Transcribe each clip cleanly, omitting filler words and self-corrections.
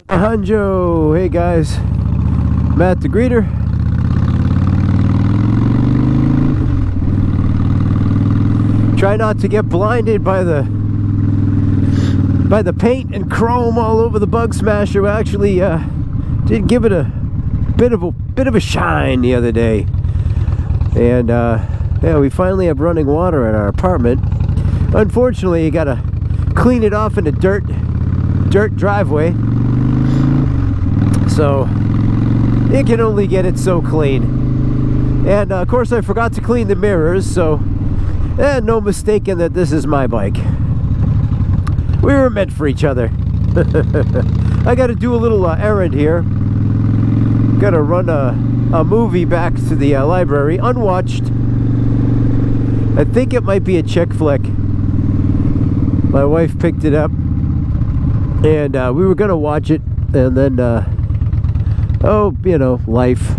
Hanjo! Hey guys, Matt the Greeter. Try not to get blinded by the paint and chrome all over the Bug Smasher. We actually did give it a bit of a shine the other day, and yeah, we finally have running water in our apartment. Unfortunately, you gotta clean it off in a dirt driveway, so you can only get it so clean. And of course, I forgot to clean the mirrors, so no mistaking that this is my bike. We were meant for each other. I got to do a little errand here. Got to run a movie back to the library, unwatched. I think it might be a chick flick. My wife picked it up, and we were gonna watch it, and then oh, you know, life,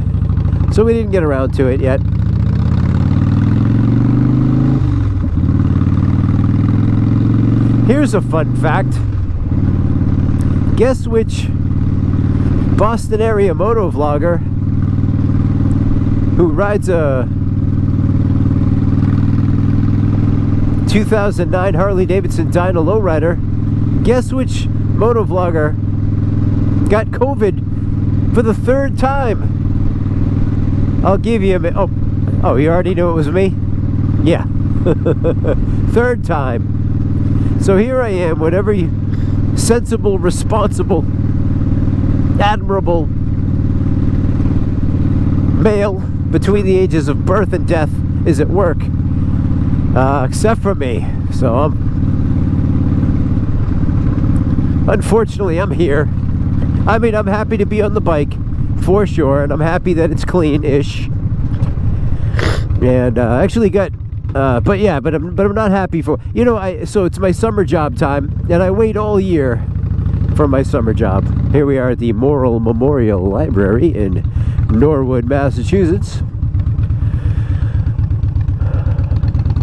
so we didn't get around to it yet. Here's a fun fact. Guess which Boston area moto vlogger who rides a 2009 Harley-Davidson Dyna Lowrider, guess which moto vlogger got COVID for the 3rd time? I'll give you a... Oh, you already knew it was me? Yeah. 3rd time. So here I am, whatever you... sensible, responsible, admirable male between the ages of birth and death is at work. Except for me. So unfortunately, I'm here. I mean, I'm happy to be on the bike, for sure, and I'm happy that it's clean-ish. And actually got, but yeah, but I'm not happy for, you know, so it's my summer job time, and I wait all year for my summer job. Here we are at the Morrill Memorial Library in Norwood, Massachusetts.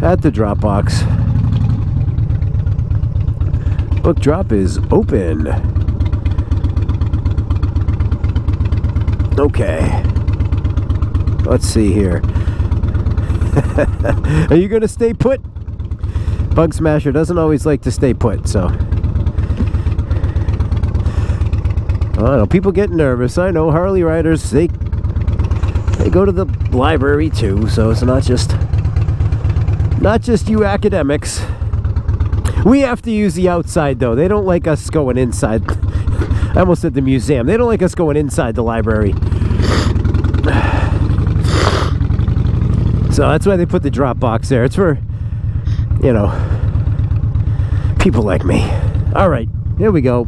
At the drop box. Book drop is open. Okay. Let's see here. Are you gonna stay put? Bug Smasher doesn't always like to stay put, so. I don't know, people get nervous. I know Harley riders, they go to the library too, so it's not just you academics. We have to use the outside though. They don't like us going inside. I almost said the museum. They don't like us going inside the library. So that's why they put the drop box there. It's for, you know, people like me. All right, here we go.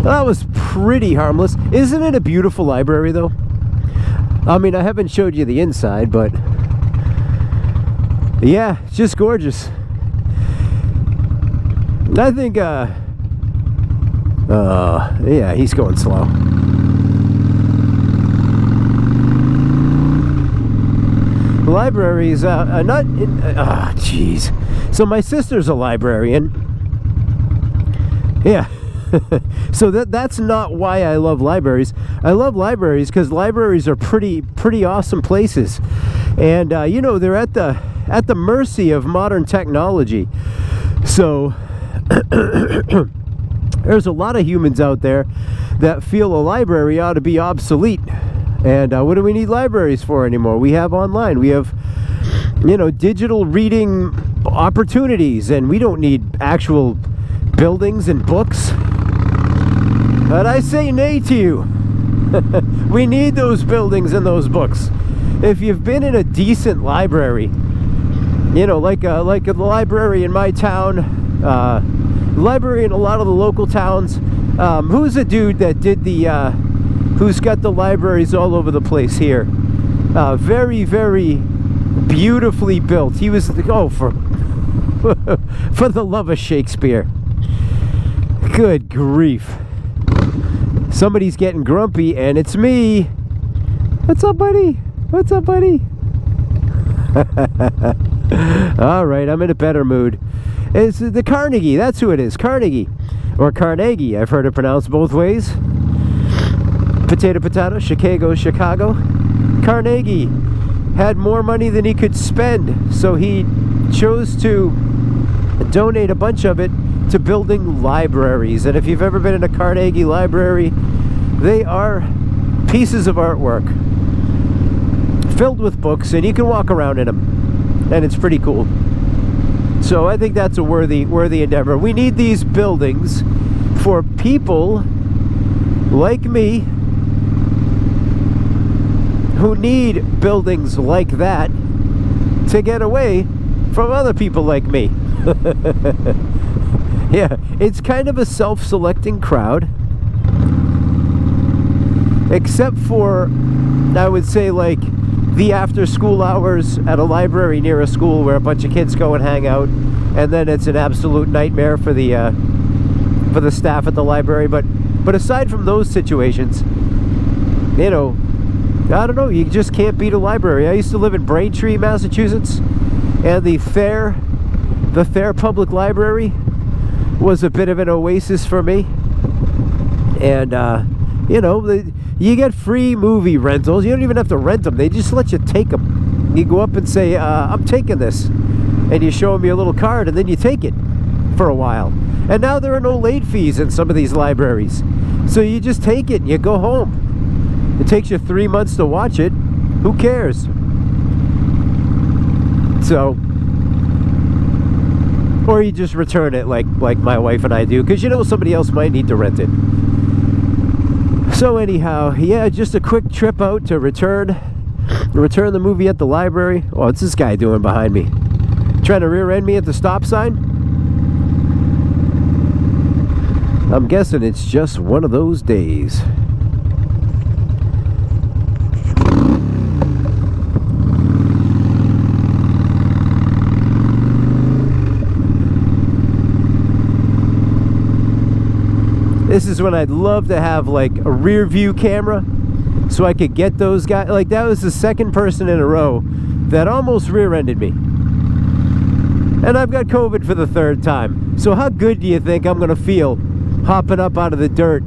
That was pretty harmless. Isn't it a beautiful library though? I mean, I haven't showed you the inside, but yeah, it's just gorgeous. I think, yeah, he's going slow. The library is not in, jeez. So my sister's a librarian. Yeah. So that's not why I love libraries. I love libraries because libraries are pretty awesome places, and you know, they're at the mercy of modern technology. So there's a lot of humans out there that feel a library ought to be obsolete. And what do we need libraries for anymore? We have online. We have, you know, digital reading opportunities, and we don't need actual buildings and books. But I say nay to you. We need those buildings and those books. If you've been in a decent library, you know, like the library in my town, library in a lot of the local towns. Who's the dude that did the, who's got the libraries all over the place here? Very, very beautifully built. He was, oh, for the love of Shakespeare. Good grief. Somebody's getting grumpy, and it's me. What's up, buddy? What's up, buddy? All right, I'm in a better mood. It's the Carnegie. That's who it is. Carnegie. Or Carnegie. I've heard it pronounced both ways. Potato, potato, Chicago, Chicago. Carnegie had more money than he could spend, so he chose to donate a bunch of it to building libraries. And if you've ever been in a Carnegie library, they are pieces of artwork filled with books, and you can walk around in them, and it's pretty cool. So I think that's a worthy endeavor. We need these buildings for people like me who need buildings like that to get away from other people like me. Yeah, it's kind of a self-selecting crowd, except for, I would say, like the after-school hours at a library near a school where a bunch of kids go and hang out, and then it's an absolute nightmare for the staff at the library. But aside from those situations, you know, I don't know, you just can't beat a library. I used to live in Braintree, Massachusetts, and the Thayer Public Library was a bit of an oasis for me. And you know, you get free movie rentals. You don't even have to rent them, they just let you take them. You go up and say, I'm taking this, and you show them your little card, and then you take it for a while. And now there are no late fees in some of these libraries, so you just take it and you go home. It takes you 3 months to watch it. Who cares? So, or you just return it like my wife and I do, because you know somebody else might need to rent it. So anyhow, yeah, just a quick trip out to return the movie at the library. Oh, what's this guy doing behind me? Trying to rear end me at the stop sign? I'm guessing it's just one of those days. This is when I'd love to have like a rear view camera so I could get those guys. Like, that was the second person in a row that almost rear-ended me. And I've got COVID for the third time. So how good do you think I'm gonna feel hopping up out of the dirt,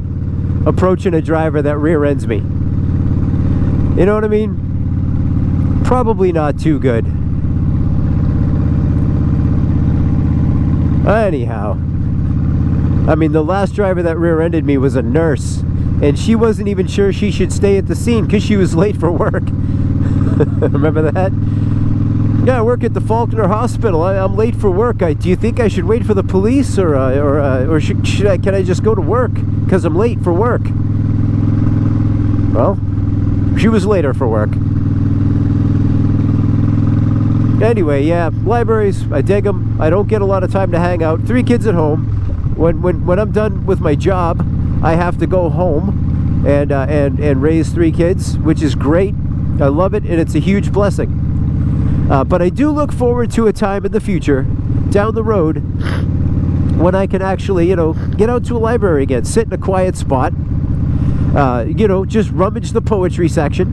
approaching a driver that rear-ends me? You know what I mean? Probably not too good. Anyhow, I mean, the last driver that rear-ended me was a nurse, and she wasn't even sure she should stay at the scene because she was late for work. Remember that? Yeah, I work at the Faulkner Hospital. I'm late for work. Do you think I should wait for the police, or can I just go to work because I'm late for work? Well, she was later for work. Anyway, yeah, libraries, I dig them. I don't get a lot of time to hang out. 3 kids at home. When I'm done with my job, I have to go home and raise 3 kids, which is great. I love it, and it's a huge blessing. But I do look forward to a time in the future, down the road, when I can actually, you know, get out to a library again, sit in a quiet spot, you know, just rummage the poetry section.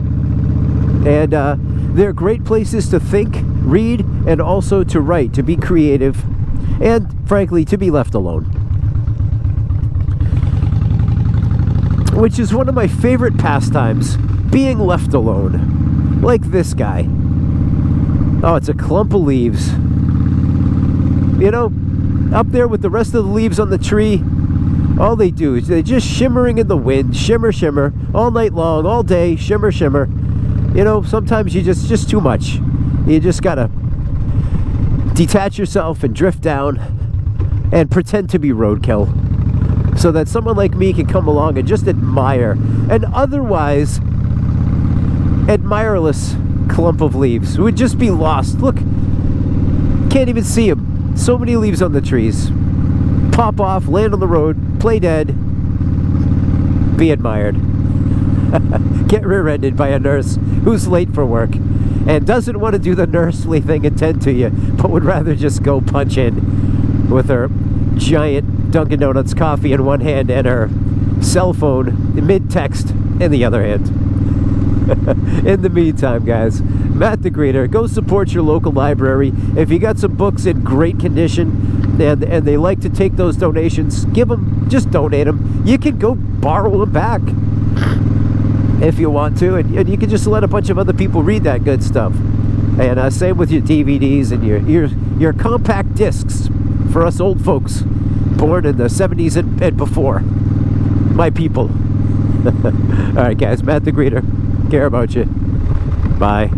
And they're great places to think, read, and also to write, to be creative, and frankly, to be left alone. Which is one of my favorite pastimes, being left alone. Like this guy. Oh, it's a clump of leaves. You know, up there with the rest of the leaves on the tree, all they do is they're just shimmering in the wind. Shimmer, shimmer, all night long, all day, shimmer, shimmer. You know, sometimes you just too much. You just gotta detach yourself and drift down and pretend to be roadkill, so that someone like me can come along and just admire an otherwise admireless clump of leaves. It would just be lost. Look, can't even see them. So many leaves on the trees. Pop off, land on the road, play dead, be admired. Get rear-ended by a nurse who's late for work and doesn't want to do the nursely thing and tend to you, but would rather just go punch in with her giant Dunkin' Donuts coffee in one hand and her cell phone mid-text in the other hand. In the meantime, guys, Matt the Greeter, go support your local library. If you got some books in great condition and they like to take those donations, give them, just donate them. You can go borrow them back. if you want to, and you can just let a bunch of other people read that good stuff. And same with your DVDs and your compact discs for us old folks born in the 70s and before. My people. Alright guys, Matt the Greeter. Care about you. Bye.